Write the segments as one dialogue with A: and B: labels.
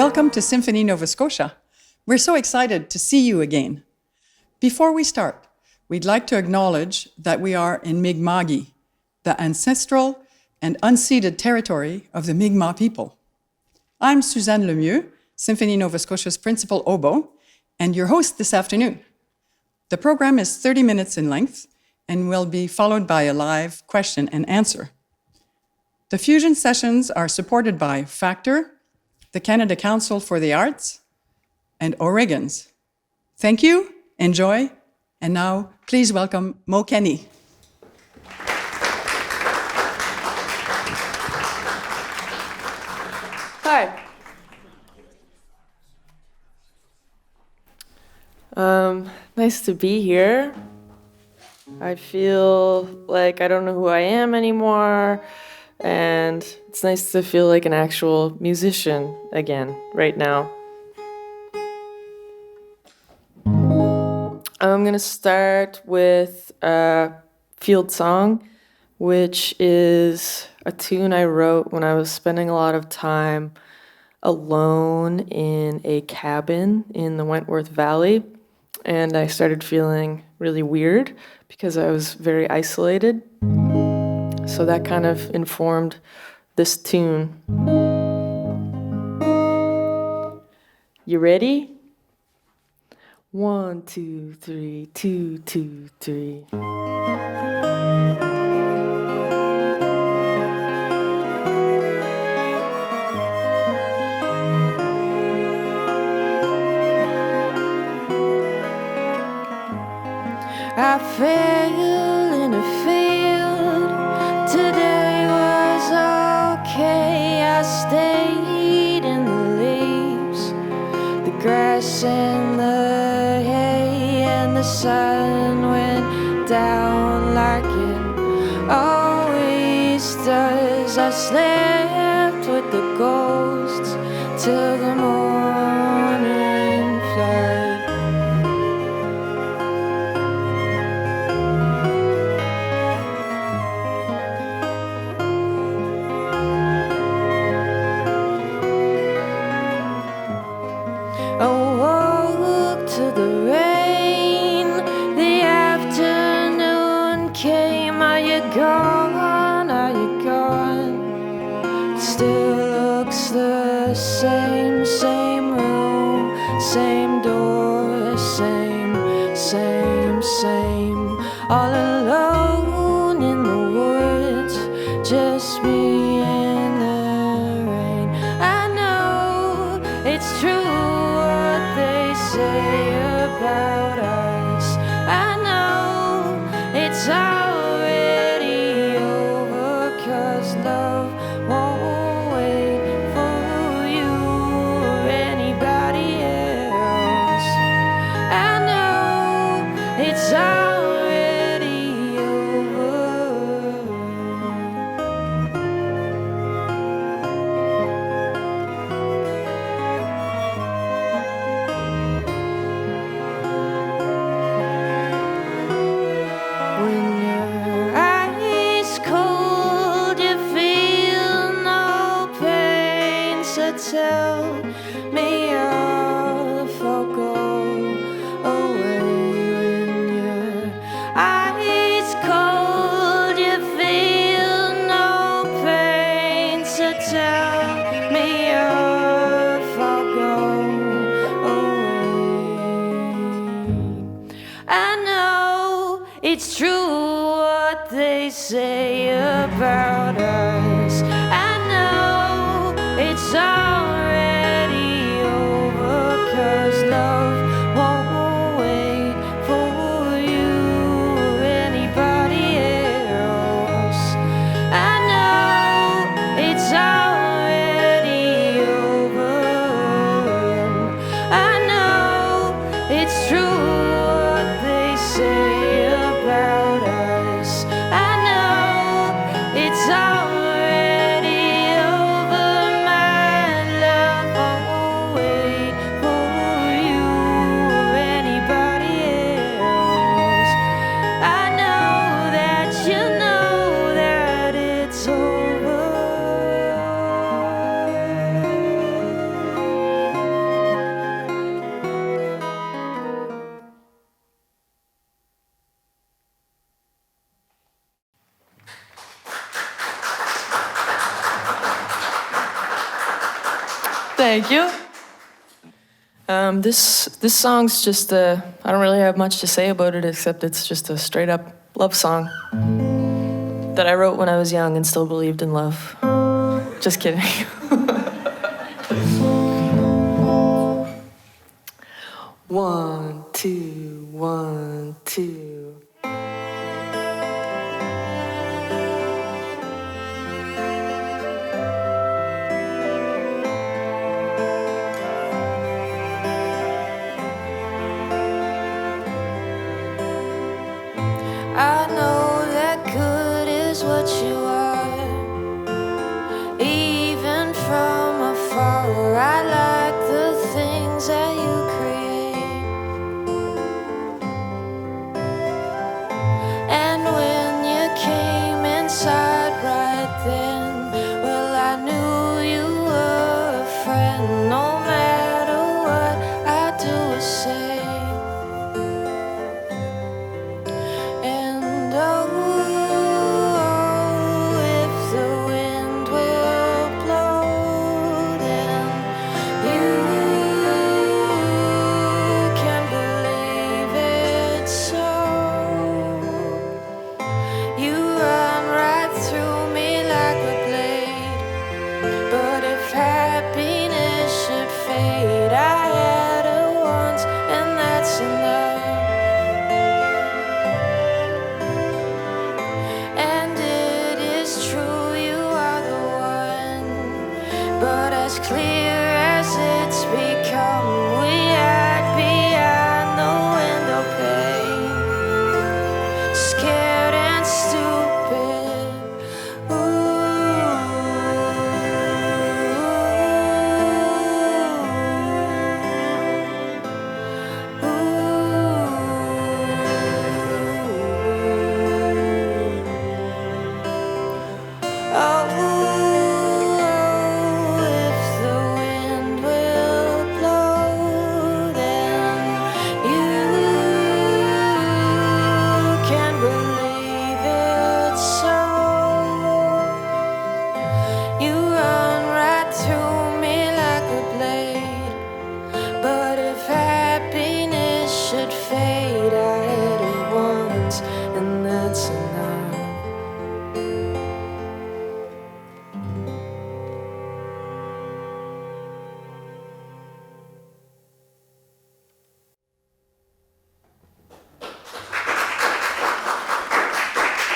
A: Welcome to Symphony Nova Scotia. We're so excited to see you again. Before we start, we'd like to acknowledge that we are in Mi'kma'ki, the ancestral and unceded territory of the Mi'kmaq people. I'm Suzanne Lemieux, Symphony Nova Scotia's principal oboe, and your host this afternoon. The program is 30 minutes in length and will be followed by a live question and answer. The fusion sessions are supported by Factor, the Canada Council for the Arts, and Oregons. Thank you, enjoy, and now please welcome Mo Kenney.
B: Hi. Nice to be here. I feel like I don't know who I am anymore, and it's nice to feel like an actual musician again, right now. I'm gonna start with a field song, which is a tune I wrote when I was spending a lot of time alone in a cabin in the Wentworth Valley. And I started feeling really weird because I was very isolated. So that kind of informed this tune. You ready? 1, 2, 3, 2, 2, 3. I fell in a field. Today was okay. I stayed in the leaves, the grass and the hay, and the sun went down like it always does. I slept with the ghosts till the morning flood. Same room, same door, same, all alone in the woods, just me and the rain. I know it's true what they say about us. I know it's already over, 'cause love won't wait for you or anybody else. I know it's already over. When your eyes cold, you feel no pain, so tell me I'll go away. When your eyes cold, you feel no pain, so tell me I'll go away. I know it's true what they say about us. I know it's already over, 'cause love won't wait for you or anybody else. I know it's already over. I know it's true what they say about us. I know it's already Thank you. This song's just I don't really have much to say about it except it's just a straight up love song that I wrote when I was young and still believed in love. Just kidding. One, two, 1, 2. I know that good is what you are. Even from afar, I like the things that you create. And when you came inside right then, well, I knew you were a friend, no matter what I do or say. And oh, if the wind will blow, then you can believe it so. You run right through me like a blade. But if happiness should fade, I had it once, and that's enough. And it is true, you are the one. But as clear as it's become, we hide behind the window pane, scared and stupid. Oh, if the wind will blow, then you can believe it so. You run right through me like a blade. But if happiness should fade, I had it once, and that's enough.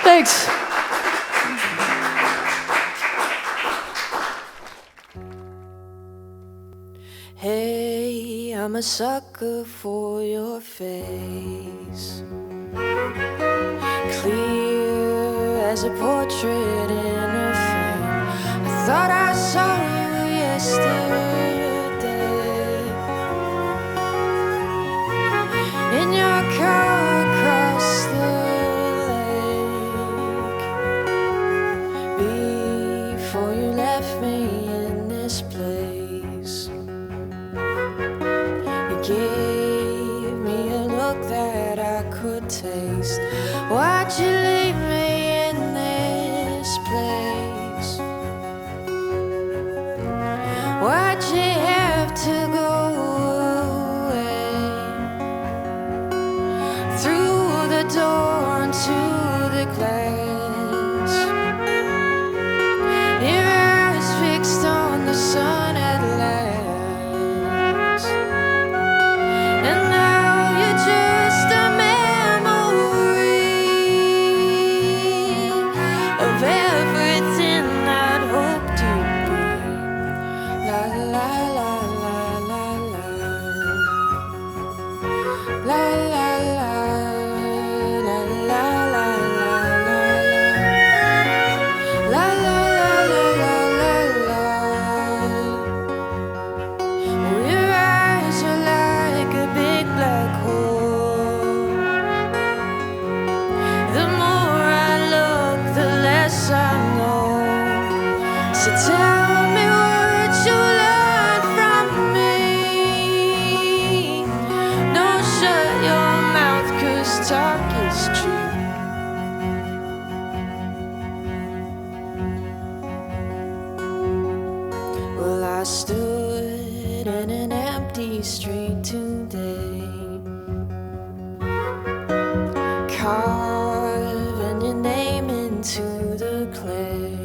B: Thanks. Hey, I'm a sucker for your face, clear as a portrait in a frame. I thought I saw you yesterday in your car across the lake before you left me in this place. You gave me a look that I could taste. Why'd you leave me in this place? Why'd you have to go away? Through the door into the glass, your eyes fixed on the sun at last. And now you're just a memory. day, carving your name into the clay.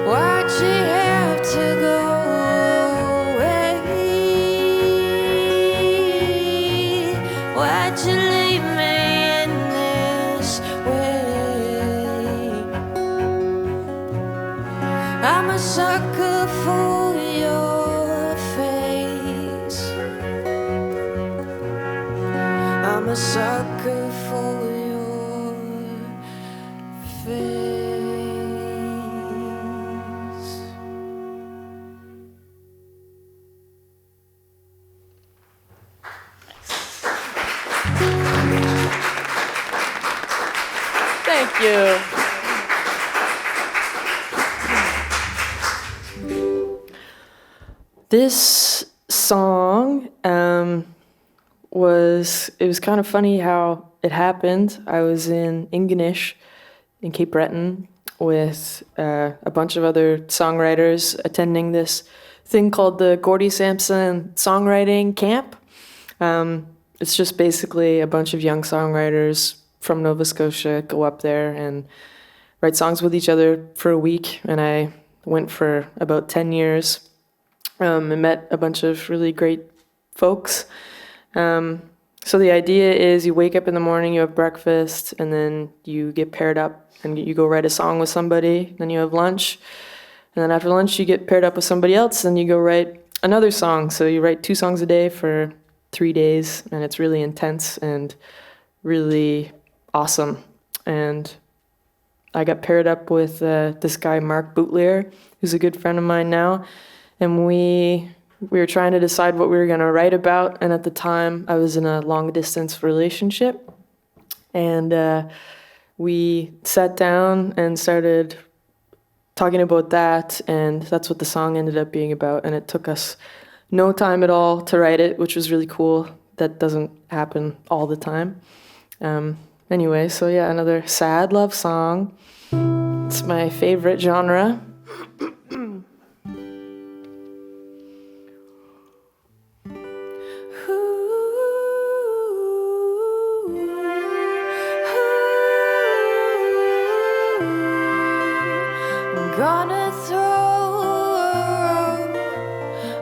B: Why'd you have to go away? Why'd you leave me in this way? I'm a sucker for your face. I'm a sucker for your face. Thank you. This song was kind of funny how it happened. I was in Ingonish in Cape Breton with a bunch of other songwriters attending this thing called the Gordie Sampson Songwriting Camp. It's just basically a bunch of young songwriters from Nova Scotia go up there and write songs with each other for a week. And I went for about 10 years and met a bunch of really great folks. So the idea is you wake up in the morning, you have breakfast, and then you get paired up and you go write a song with somebody. Then you have lunch. And then after lunch, you get paired up with somebody else and you go write another song. So you write 2 songs a day for 3 days, and it's really intense and really awesome. And I got paired up with this guy, Mark Boutlier, who's a good friend of mine now. And we were trying to decide what we were going to write about. And at the time, I was in a long-distance relationship. And we sat down and started talking about that. And that's what the song ended up being about. And it took us no time at all to write it, which was really cool. That doesn't happen all the time. Anyway, so yeah, another sad love song. It's my favorite genre. I'm gonna throw a rope.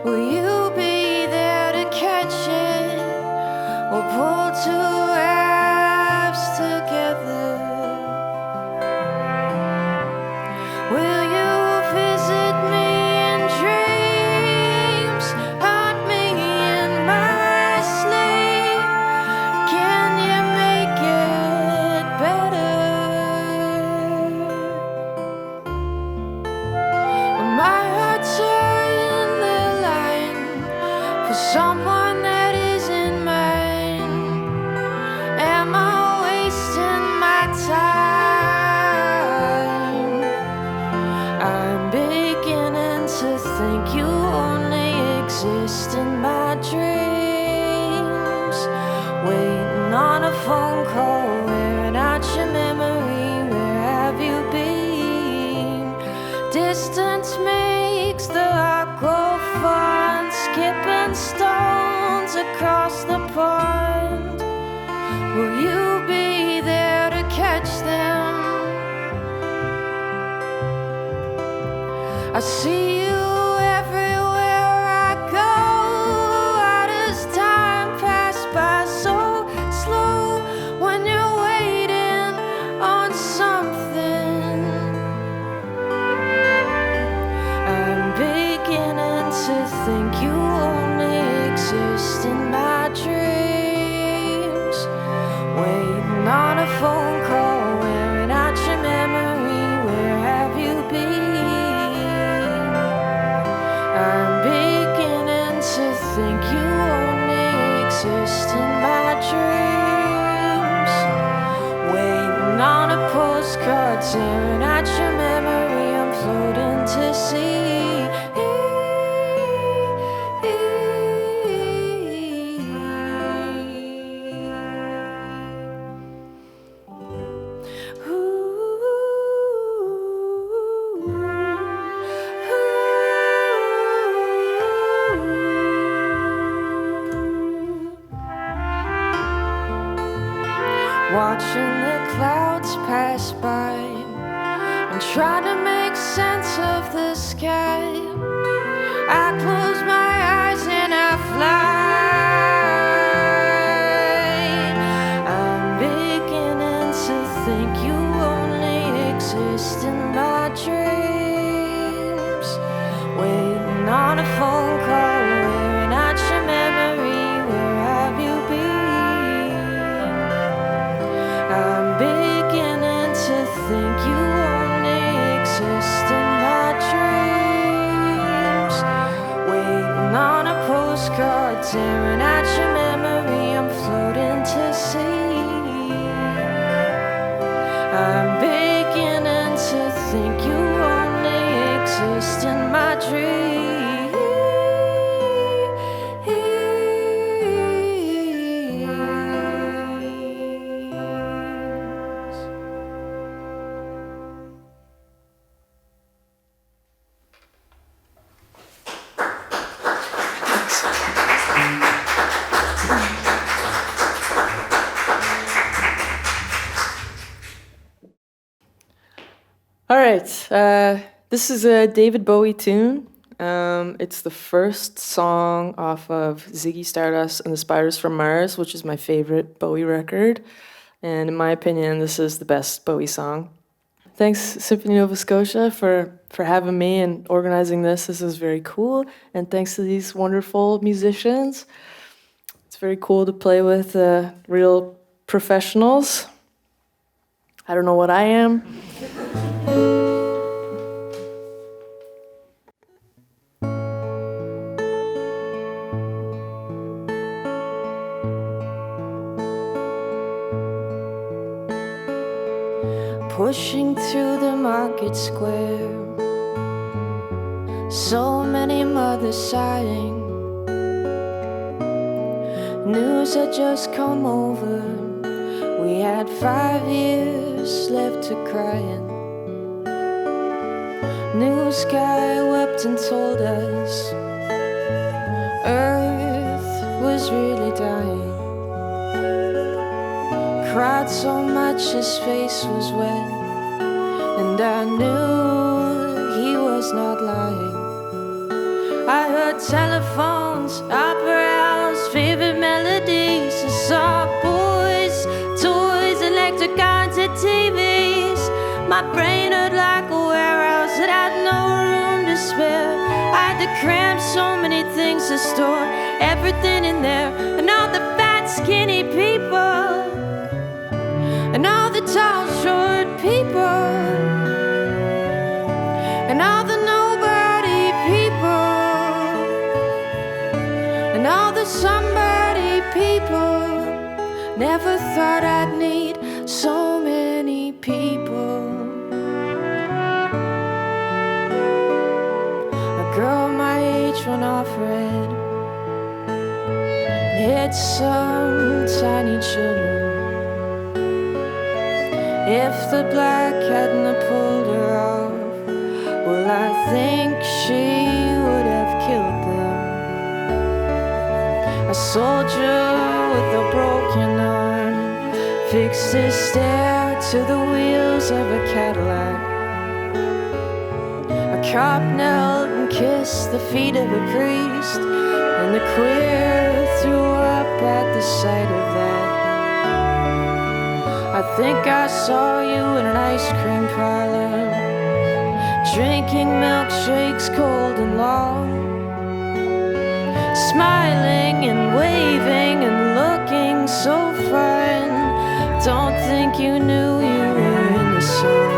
B: Will you be there to catch it? We'll pull 2 rafts together. Will you visit me in dreams? Haunt me in my sleep? Can you make it better? My heart's in the line for someone that isn't mine. Am I wasting my time? I'm beginning to think you only exist in my dreams. Waiting on a phone call, wearing out your memory. Where have you been? Distance makes the heart grow fond, skipping stones across the pond. Will you be there to catch them? I see you everywhere I go. How does time pass by so slow when you're waiting on something? I'm beginning to think you only exist in my dreams. Waiting on a phone call, wearing out your memory. Where have you been? I'm beginning to think you only exist in my dreams. Waiting on a postcard, tearing at your memory. I'm floating to sea. watching the clouds pass by and trying to make sense of the sky. I close my eyes and I fly. I'm beginning to think you only exist in my dreams. Waiting on a phone call, wearing out your memory. Where have you been? I'm beginning to think you only exist in my dreams. Waiting on a postcard, tearing at your memory. I'm floating to sea. I'm beginning to think you only exist in my dreams. All right, this is a David Bowie tune. It's the first song off of Ziggy Stardust and the Spiders from Mars, which is my favorite Bowie record. And in my opinion, this is the best Bowie song. Thanks, Symphony Nova Scotia, for having me and organizing this. This is very cool. And thanks to these wonderful musicians. It's very cool to play with real professionals. I don't know what I am. Pushing through the market square, so many mothers sighing. News had just come over, we had 5 years left to crying. New sky wept and told us Earth was really dying. Cried so much his face was wet, and I knew he was not lying. I heard telephones, opera house, favorite melodies. I saw boys, toys, electric guns and TVs. My brain hurt like a warehouse that had no room to spare. I had to cram so many things to store, everything in there, and all the fat, skinny people, and all the tall, short people, and all the nobody people, and all the somebody people. Never thought I'd need so many people. A girl my age went off red, hit some tiny children. If the black hadn't pulled her off, well, I think she would have killed them. A soldier with a broken arm fixed his stare to the wheels of a Cadillac. A cop knelt and kissed the feet of a priest, and the queer threw up at the sight of that. I think I saw you in an ice cream parlor, drinking milkshakes cold and long, smiling and waving and looking so fine. Don't think you knew you were in the sun.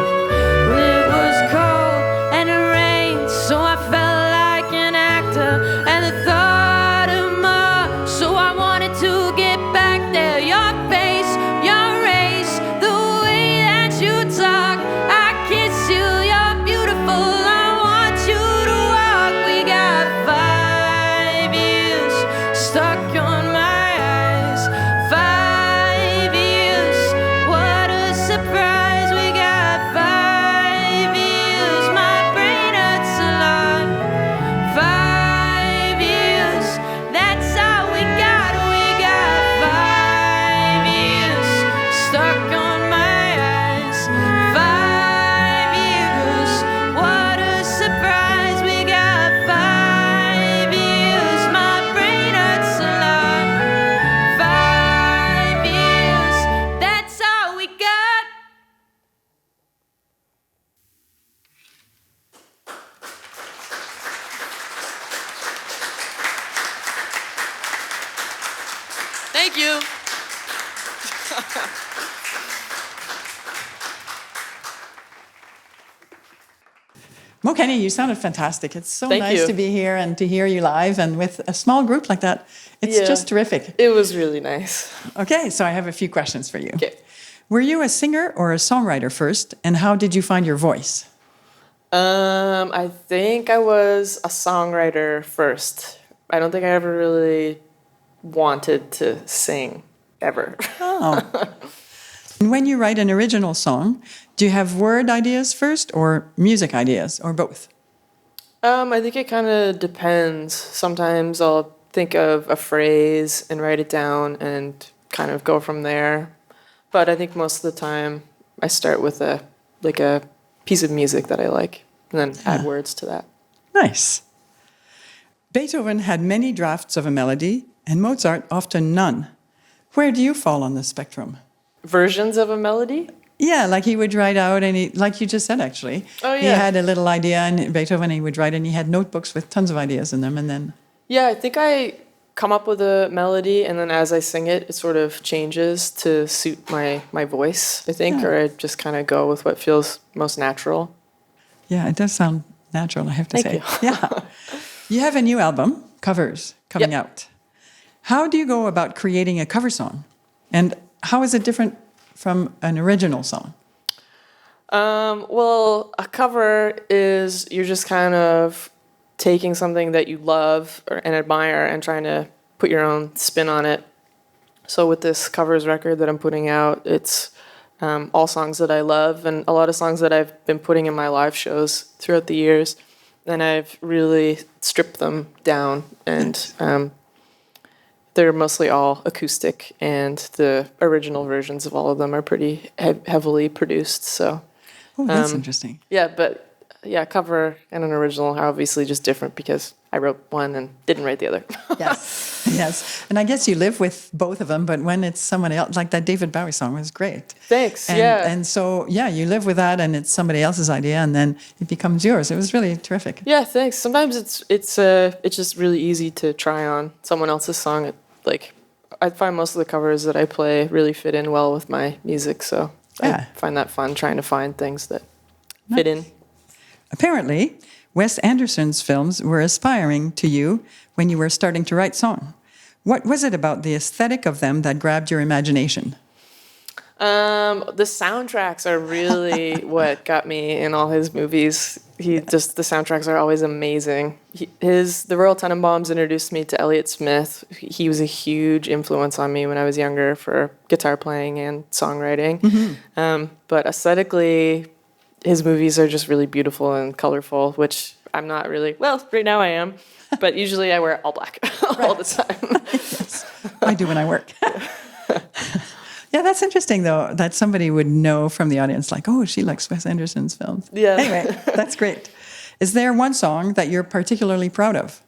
B: Well, it was cold and it rained, so I felt like an actor, and the thought of more, so I wanted to get back there. Your face, your race, the way that you talk, I kiss you, you're beautiful, I want you to walk. We got 5 years stuck on my eyes. 5 years, what a Thank you.
A: Mo Kenney, you sounded fantastic. It's so
B: Thank
A: nice
B: you.
A: to be here and to hear you live, and with a small group like that, it's
B: Yeah.
A: just terrific.
B: It was really nice.
A: Okay, so I have a few questions for you.
B: Okay.
A: Were you a singer or a songwriter first, and how did you find your voice?
B: I think I was a songwriter first. I don't think I ever really wanted to sing, ever.
A: Oh. And when you write an original song, do you have word ideas first or music ideas, or both?
B: I think it kind of depends. Sometimes I'll think of a phrase and write it down and kind of go from there. But I think most of the time I start with a piece of music that I like and then add words to that.
A: Nice. Beethoven had many drafts of a melody, and Mozart often none. Where do you fall on the spectrum?
B: Versions of a melody?
A: Yeah, like he would write out, and like you just said, actually.
B: Oh,
A: He
B: yeah.
A: had a little idea, and Beethoven, he would write, and he had notebooks with tons of ideas in them, and then...
B: Yeah, I think I come up with a melody, and then as I sing it, it sort of changes to suit my voice, I think, or I just kind of go with what feels most natural.
A: Yeah, it does sound natural, I have to
B: Thank
A: say.
B: you.
A: Yeah. You have a new album, Covers, coming
B: Yep.
A: out. How do you go about creating a cover song? And how is it different from an original song?
B: Well, a cover is you're just kind of taking something that you love and admire and trying to put your own spin on it. So with this covers record that I'm putting out, it's all songs that I love and a lot of songs that I've been putting in my live shows throughout the years. And I've really stripped them down, and they're mostly all acoustic, and the original versions of all of them are pretty heavily produced. So,
A: Oh, that's interesting.
B: yeah, but yeah, cover and an original are obviously just different because I wrote one and didn't write the other.
A: Yes, yes. And I guess you live with both of them, but when it's someone else, like that David Bowie song was great.
B: Thanks.
A: And,
B: yeah.
A: And so, yeah, you live with that, and it's somebody else's idea, and then it becomes yours. It was really terrific.
B: Yeah, thanks. Sometimes it's just really easy to try on someone else's song. Like I find most of the covers that I play really fit in well with my music, so
A: Yeah.
B: I find that fun trying to find things that fit in.
A: Apparently, Wes Anderson's films were aspiring to you when you were starting to write song. What was it about the aesthetic of them that grabbed your imagination?
B: The soundtracks are really what got me in all his movies. The soundtracks are always amazing. The Royal Tenenbaums introduced me to Elliott Smith. He was a huge influence on me when I was younger for guitar playing and songwriting. But aesthetically, his movies are just really beautiful and colorful, which I'm not really. Well, right now I am, but usually I wear all black all the time.
A: Yes, I do when I work. Yeah, that's interesting, though, that somebody would know from the audience, like, oh, she likes Wes Anderson's films.
B: Yeah.
A: Anyway, that's great. Is there one song that you're particularly proud of?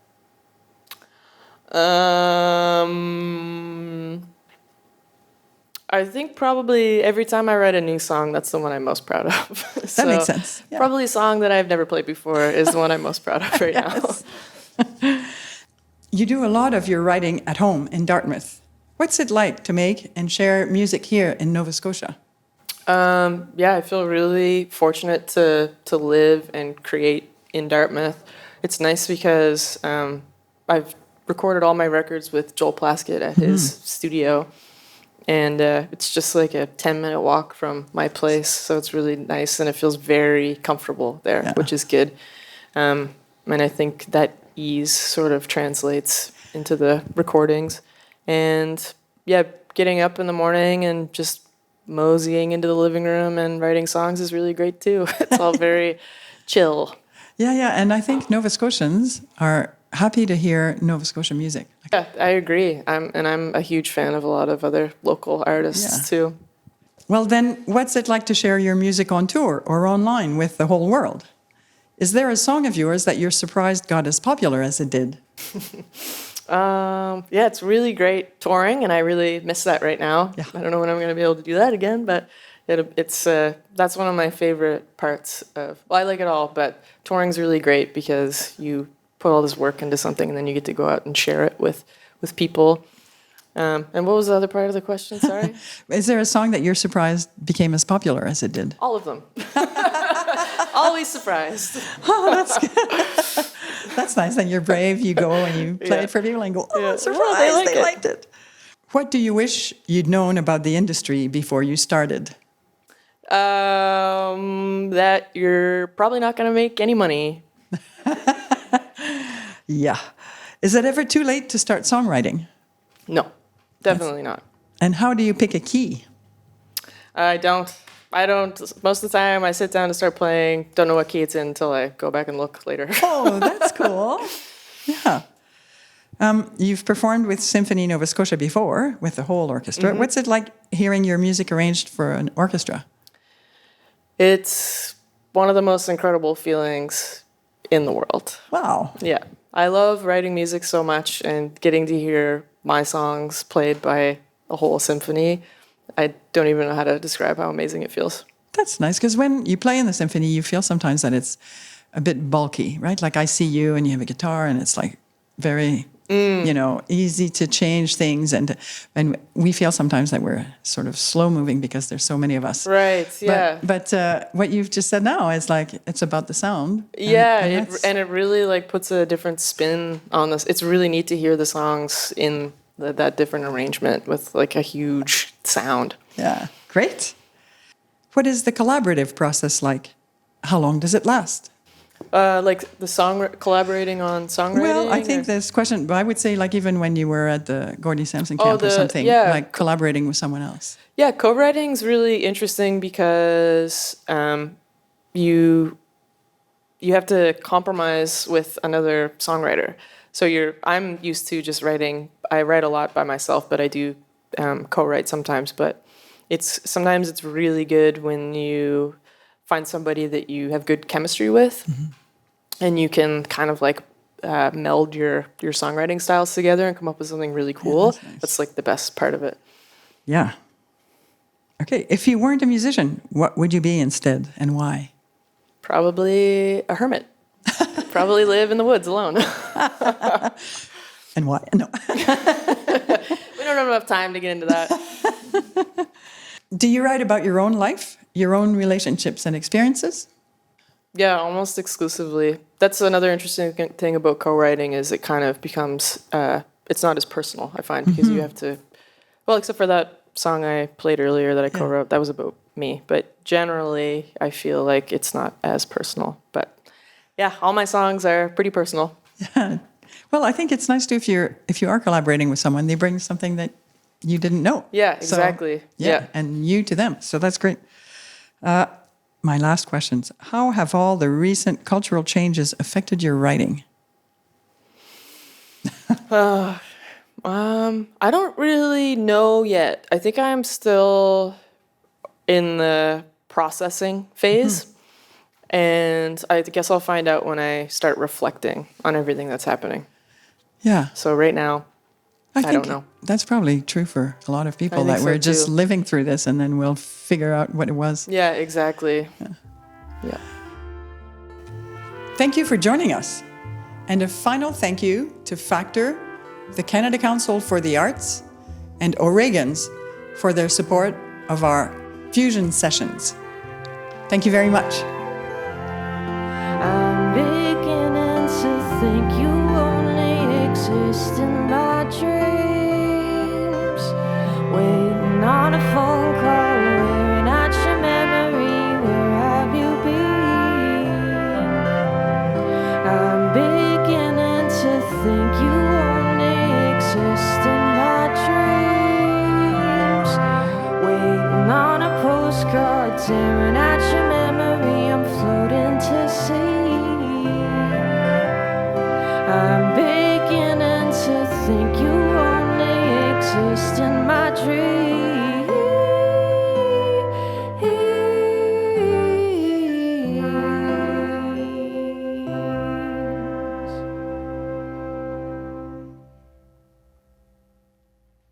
B: I think probably every time I write a new song, that's the one I'm most proud of.
A: That makes sense. Yeah.
B: Probably a song that I've never played before is the one I'm most proud of right
A: Yes. You do a lot of your writing at home in Dartmouth. What's it like to make and share music here in Nova Scotia?
B: Yeah, I feel really fortunate to live and create in Dartmouth. It's nice because I've recorded all my records with Joel Plaskett at his studio. And it's just like a 10-minute walk from my place. So it's really nice and it feels very comfortable there, which is good. And I think that ease sort of translates into the recordings. And yeah, getting up in the morning and just moseying into the living room and writing songs is really great too. It's all very chill.
A: Yeah, and I think Nova Scotians are happy to hear Nova Scotia music.
B: Yeah, I agree. I'm a huge fan of a lot of other local artists too.
A: Well, then, what's it like to share your music on tour or online with the whole world? Is there a song of yours that you're surprised got as popular as it did?
B: Yeah, it's really great touring, and I really miss that right now.
A: Yeah.
B: I don't know when I'm going to be able to do that again, but it's that's one of my favorite parts of. Well, I like it all, but touring's really great because you put all this work into something, and then you get to go out and share it with people. And what was the other part of the question? Sorry.
A: Is there a song that you're surprised became as popular as it did?
B: All of them. Always surprised.
A: Oh, that's good. That's nice. And you're brave. You go and you play it for people and go, oh, surprise, they liked it. What do you wish you'd known about the industry before you started?
B: That you're probably not going to make any money.
A: Yeah. Is it ever too late to start songwriting?
B: No, definitely not.
A: And how do you pick a key?
B: I don't. Most of the time, I sit down to start playing. Don't know what key it's in until I go back and look later.
A: Oh, that's cool. Yeah. You've performed with Symphony Nova Scotia before, with the whole orchestra. Mm-hmm. What's it like hearing your music arranged for an orchestra?
B: It's one of the most incredible feelings in the world.
A: Wow.
B: Yeah. I love writing music so much, and getting to hear my songs played by a whole symphony. I don't even know how to describe how amazing it feels.
A: That's nice, because when you play in the symphony, you feel sometimes that it's a bit bulky, right? Like I see you and you have a guitar and it's like very, easy to change things. And we feel sometimes that we're sort of slow moving because there's so many of us.
B: Right, yeah.
A: But what you've just said now is like, it's about the sound.
B: And it really like puts a different spin on this. It's really neat to hear the songs in that different arrangement with like a huge sound.
A: Yeah, great. What is the collaborative process like? How long does it last?
B: Like the collaborating on songwriting?
A: Well, I think this question, but I would say like even when you were at the Gordie Sampson camp or something, like collaborating with someone else.
B: Yeah, co-writing is really interesting because you have to compromise with another songwriter. So I'm used to just writing. I write a lot by myself, but I do co-write sometimes. But sometimes it's really good when you find somebody that you have good chemistry with, and you can kind of like meld your songwriting styles together and come up with something really cool. Yeah, that's nice. That's like the best part of it.
A: Yeah. Okay, if you weren't a musician, what would you be instead, and why?
B: Probably a hermit. Probably live in the woods alone.
A: And why? No.
B: We don't have enough time to get into that.
A: Do you write about your own life, your own relationships and experiences?
B: Yeah, almost exclusively. That's another interesting thing about co-writing is it kind of becomes, it's not as personal, I find, because you have to, well, except for that song I played earlier that I co-wrote, that was about me. But generally, I feel like it's not as personal. But yeah, all my songs are pretty personal.
A: Yeah. Well, I think it's nice too if you are collaborating with someone, they bring something that you didn't know.
B: Yeah, exactly.
A: So, yeah, and you to them. So that's great. My last questions. How have all the recent cultural changes affected your writing?
B: I don't really know yet. I think I'm still in the processing phase. And I guess I'll find out when I start reflecting on everything that's happening.
A: Yeah.
B: So right now, I don't know.
A: That's probably true for a lot of people, that we're just living through this and then we'll figure out what it was.
B: Yeah, exactly. Yeah.
A: Thank you for joining us. And a final thank you to Factor, the Canada Council for the Arts, and O'Regan's for their support of our fusion sessions. Thank you very much.
C: I'm beginning to think you only exist in my dreams. Waiting on a phone call, wearing out your memory. Where have you been? I'm beginning to think you